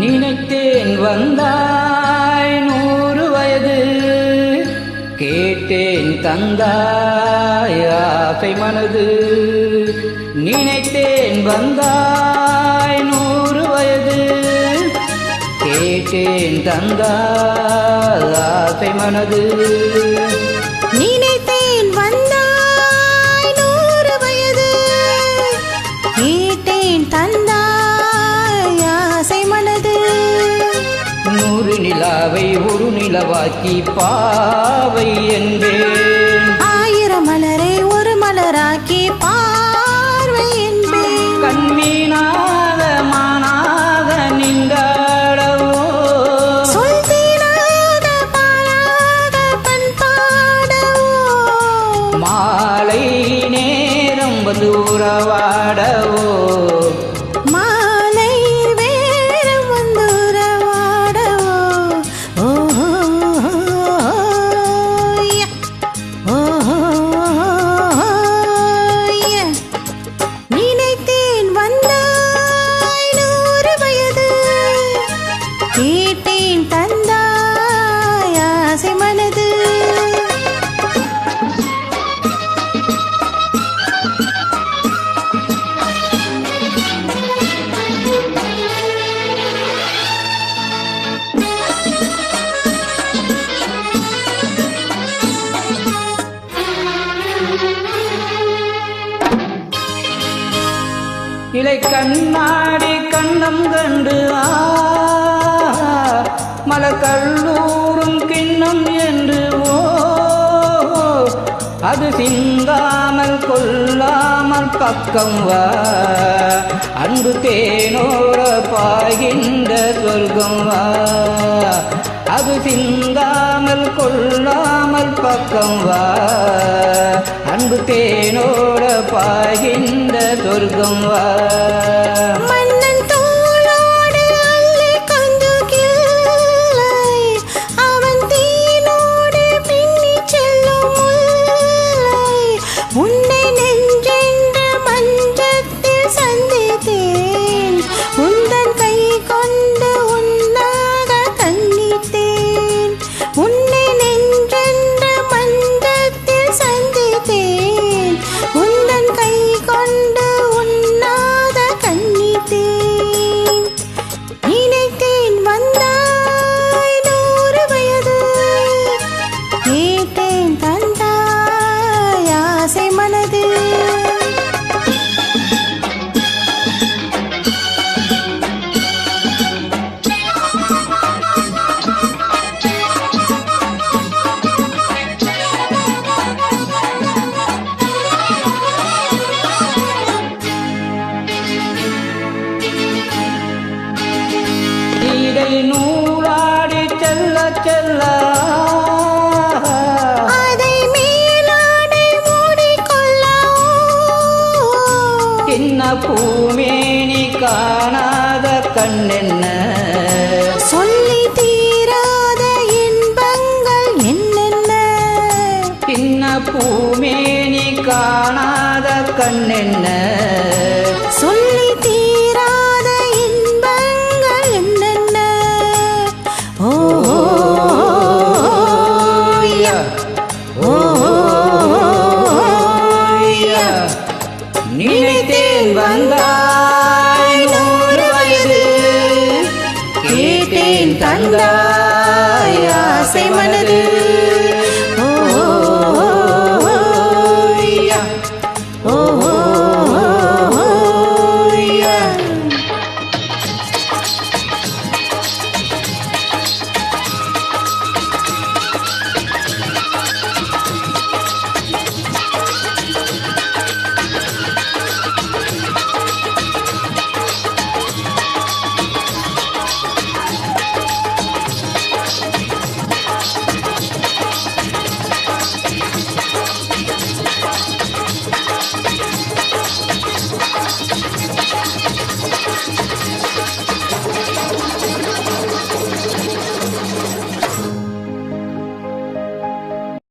நினைத்தேன் வந்தாய் 100 வயது, கேட்டேன் தந்தாய் ஆசை மனது. நினைத்தேன் வந்தாய் 100 வயது, கேட்டேன் தந்தாய் ஆசை மனது. நினைத்தேன் வந்தாய் 100 வயது, கேட்டேன் தந்தாய் ஆசை மனது. 100 நிலாவை ஒரு நிலவாக்கி பாவை என்பேன், 1000 மலரை ஒரு மலராக்கி பார்வை என்பேன். கண்மீனாக மானாக நின்றாடவோ, சொல் தீராத பாலாக பண்பாடவோ, மாலை நேரம் வந்து உறவாடவோ, மாலை வேடம் வந்து உறவாடவோ. ஓஹோ நினைத்தேன் வந்தாய் 100 வயது, கேட்டேன் தந்தாய் ஆசை மனது. இலை கண்ணாடி கண்ணம் கண்டு மலர் கல்லூரும் கிண்ணம் என்று அது சிந்தாமல் கொல்லாமல் பக்கம் வா, அன்பு தேனோர பாய்கின்ற சொர்க்கம் வா. அது சிந்தாமல் கொல்லாமல் பக்கம் வா, அன்பு தேனோட பாய்கின்ற சொர்க்கம் வா. மன்னன் தோளோடு அள்ளி கொஞ்சு கிள்ளை, அவன் தீனோடு பின்னி செல்லும் முல்லை. உன்னை நெஞ்சென்ற மஞ்சத்தில் சந்தித்தேன், உந்தன் கை கொண்டு உன்னாக கண்ணித்தேன். உன்னை நெஞ்சென்ற மஞ்சத்தில் சந்தித்தேன், உந்தன் கை கொண்டு உன்னாத கண்ணித்தேன். நினைத்தேன் வந்தாய் 100 வயது, கேட்டேன் தந்தாய் ஆசை மனது. இதை நூலாடி செல்ல செல்ல, அதை மேலாடை மூடிக்கொள்ள, சின்ன பூமேனி காணாத கண்ணென்ன, சொல்லி தீராத இன்பங்கள் என்னென்ன. சின்ன பூமேனி காணாத கண்ணென்ன,